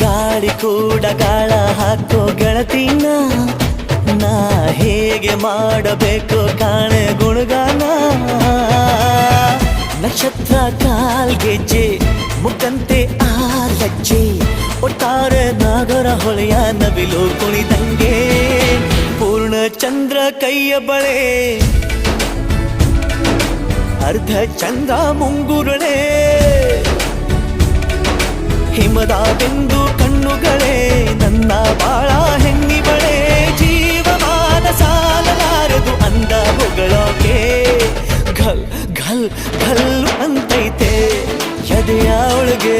ಗಾಳಿ ಕೂಡ ಗಾಳ ಹಾಕೋ ಗೆಳತಿನ ನಾ ಹೇಗೆ ಮಾಡಬೇಕು ಕಾಣೆ ಗುಣಗಾನ ನಕ್ಷತ್ರ ಕಾಲ್ಗೆಜ್ಜೆ ಮುಖಂತೆ ಆಲಜ್ಜೆ ಒಟ್ಟಾರೆ ನಾಗರ ಹೊಳೆಯ ನವಿಲು ಕುಣಿದಂಗೆ ಪೂರ್ಣ ಚಂದ್ರ ಕೈಯ ಬಳೆ ಅರ್ಧ ಚಂದ್ರ ಮುಂಗುರುಳೆ ಹಿಮದ ಬಿಂದು ಕಣ್ಣುಗಳೇ ನನ್ನ ಬಾಳ ಹೆಣ್ಣಿಬಳೆ ಜೀವಮಾನ ಸಾಲಲಾರದು ಅಂದ ಹೊಗಳೋಕೆ ಘಲ್ ಘಲ್ ಘಲ್ ಅಂತೈತೆ ಎದೆಯ ಒಳಗೆ